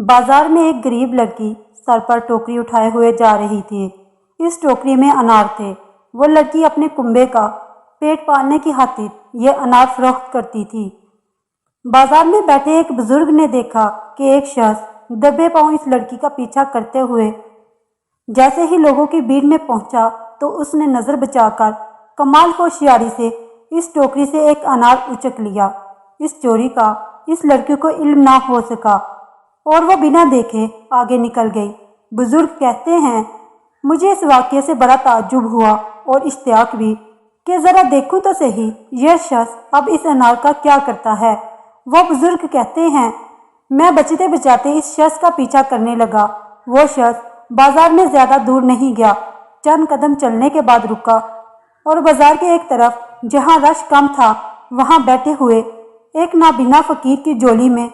बाजार में एक गरीब लड़की सर पर टोकरी उठाए हुए जा रही थी। इस टोकरी में अनार थे। वो लड़की अपने कुंबे का पेट पालने की खातिर ये अनार फरोख्त करती थी। बाजार में बैठे एक बुजुर्ग ने देखा कि एक शख्स दबे पांव इस लड़की का पीछा करते हुए जैसे ही लोगों की भीड़ में पहुंचा तो उसने नजर बचाकर कमाल होशियारी से इस टोकरी से एक अनार उचक लिया। इस चोरी का इस लड़की को इल्म ना हो सका और वो बिना देखे आगे निकल गई। बुजुर्ग कहते हैं, मुझे इस वाक़ये से बड़ा ताज्जुब हुआ और इश्तियाक भी कि ज़रा देखूं तो सही यह शख्स अब इस अनार का क्या करता है। वो बुजुर्ग कहते हैं, मैं बचते बचाते इस शख्स का पीछा करने लगा। वो शख्स बाजार में ज़्यादा दूर नहीं गया। चंद कदम चलने के बाद रुका और बाजार के एक तरफ जहाँ रश कम था वहाँ बैठे हुए एक नाबीना फ़कीर की झोली में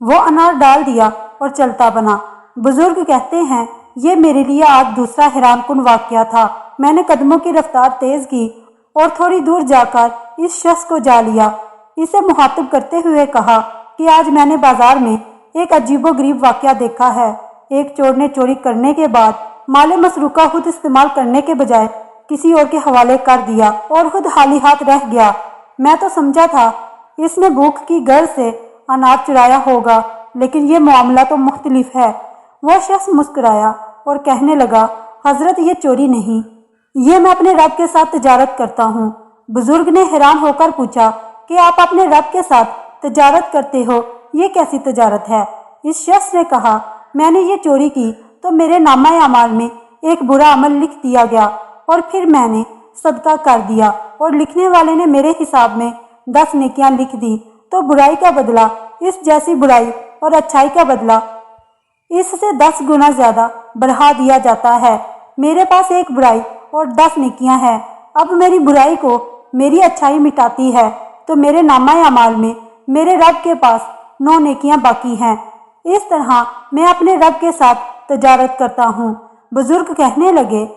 वो अनार डाल दिया और चलता बना। बुजुर्ग कहते हैं, ये मेरे लिए आज दूसरा हैरानकुन वाक़या था। मैंने कदमों की रफ्तार तेज़ की और थोड़ी दूर जाकर इस शख्स को जा लिया। इसे मुखातिब करते हुए कहा कि आज मैंने बाजार में एक अजीबोगरीब वाक़या देखा है। एक चोर ने चोरी करने के बाद माले मसरूका खुद इस्तेमाल करने के बजाय किसी और के हवाले कर दिया और खुद खाली हाथ रह गया। मैं तो समझा था इसने भूख की गर्ज से अनार चुराया होगा, लेकिन ये मामला तो मुख्तलिफ है। वह शख्स मुस्कुराया और कहने लगा, हजरत ये चोरी नहीं, ये मैं अपने रब के साथ तजारत करता हूँ। बुजुर्ग ने हैरान होकर पूछा कि आप अपने रब के साथ तजारत करते हो, ये कैसी तजारत है? इस शख्स ने कहा, मैंने ये चोरी की तो मेरे नामा अमाल में एक बुरा अमल लिख दिया गया और फिर मैंने सदका कर दिया और लिखने वाले ने मेरे हिसाब में 10 नेकियां लिख दी, तो बुराई का बदला इस जैसी बुराई और अच्छाई का बदला इससे 10 गुना ज़्यादा बढ़ा दिया जाता है। मेरे पास एक बुराई और 10 नेकियां हैं। अब मेरी बुराई को मेरी अच्छाई मिटाती है तो मेरे नामा अमाल में मेरे रब के पास 9 नेकियां बाकी हैं। इस तरह मैं अपने रब के साथ तजारत करता हूँ। बुजुर्ग कहने लगे,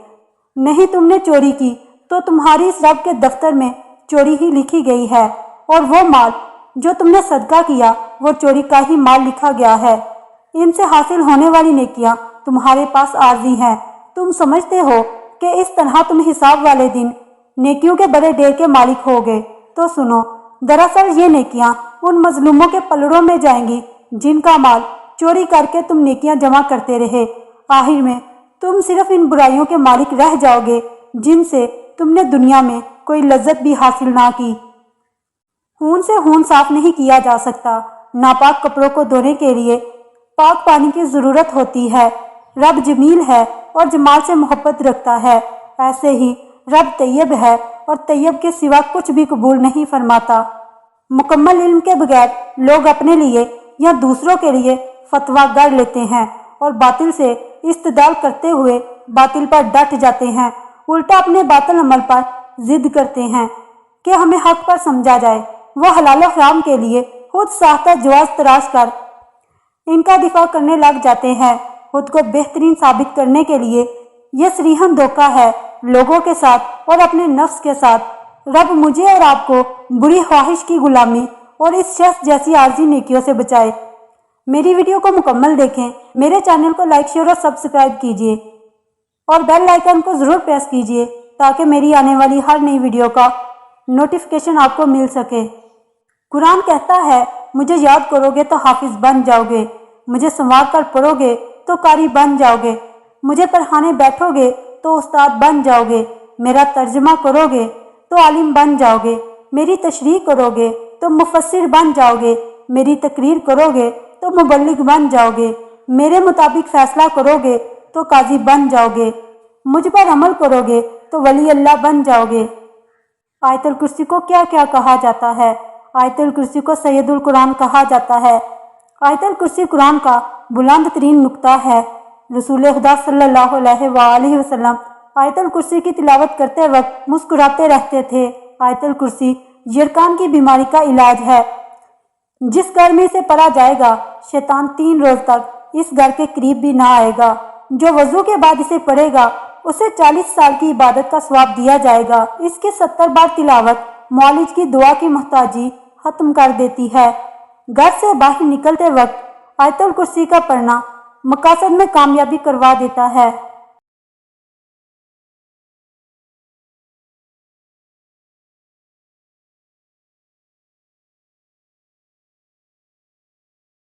नहीं, तुमने चोरी की तो तुम्हारी इस रब के दफ्तर में चोरी ही लिखी गई है और वो माल जो तुमने सदका किया वो चोरी का ही माल लिखा गया है। इनसे हासिल होने वाली नेकियां तुम्हारे पास आर्जी हैं। तुम समझते हो कि इस तरह तुम हिसाब वाले दिन नेकियों के बड़े ढेर के मालिक होगे। तो सुनो, दरअसल ये नेकियां उन मजलूमों के पलड़ों में जाएंगी जिनका माल चोरी करके तुम नेकियां जमा करते रहे। आखिर में तुम सिर्फ इन बुराइयों के मालिक रह जाओगे जिनसे तुमने दुनिया में कोई लज्जत भी हासिल ना की। खून से खून साफ नहीं किया जा सकता। नापाक कपड़ों को धोने के लिए पाक पानी की ज़रूरत होती है। रब जमील है और जमाल से मोहब्बत रखता है। ऐसे ही रब तैयब है और तैयब के सिवा कुछ भी कबूल नहीं फरमाता। मुकम्मल इल्म के बगैर लोग अपने लिए या दूसरों के लिए फतवा कर लेते हैं और बातिल से इस्तदाल करते हुए बातिल पर डट जाते हैं। उल्टा अपने बातिल अमल पर जिद करते हैं कि हमें हक पर समझा जाए। वह हलाल हराम के लिए खुद साख्ता जवाज तराश कर इनका दिफा करने लग जाते हैं। खुद को बेहतरीन साबित करने के लिए यह सरीहन धोखा है लोगों के साथ और अपने नफ्स के साथ। रब मुझे और आपको बुरी ख्वाहिश की गुलामी और इस शख्स जैसी आर्जी नेकियों से बचाए। मेरी वीडियो को मुकम्मल देखें। मेरे चैनल को लाइक, शेयर और सब्सक्राइब कीजिए और बेल आइकन को ज़रूर प्रेस कीजिए ताकि मेरी आने वाली हर नई वीडियो का नोटिफिकेशन आपको मिल सके। कुरान कहता है, मुझे याद करोगे तो हाफिज बन जाओगे, मुझे संवार कर पढ़ोगे तो कारी बन जाओगे, मुझे पढ़ाने बैठोगे तो उस्ताद बन जाओगे, मेरा तर्जमा करोगे तो आलिम बन जाओगे, मेरी तशरीह करोगे तो मुफस्सिर बन जाओगे, मेरी तकरीर करोगे तो मुबल्लिग बन जाओगे, मेरे मुताबिक फैसला करोगे तो काजी बन जाओगे, मुझ पर अमल करोगे तो वली अल्लाह बन जाओगे। आयतुल कुर्सी को क्या क्या कहा जाता है? आयतुल कुर्सी को सैयदुल कुरान कहा जाता है। आयतुल कुर्सी कुरान का बुलंद तरीन नुक्ता है। रसूल खुदा सल्लल्लाहु अलैहि वसल्लम आयतुल कुर्सी की तिलावत करते वक्त मुस्कुराते रहते थे। आयतुल कुर्सी यरकान की बीमारी का इलाज है। जिस घर में इसे पढ़ा जाएगा शैतान 3 रोज तक इस घर के करीब भी ना आएगा। जो वजू के बाद इसे पढ़ेगा उसे 40 साल की इबादत का सवाब दिया जाएगा। इसके 70 बार तिलावत मौलिज की दुआ की मोहताजी खत्म कर देती है। घर से बाहर निकलते वक्त आयतुल कुर्सी का पढ़ना मकासद में कामयाबी करवा देता है।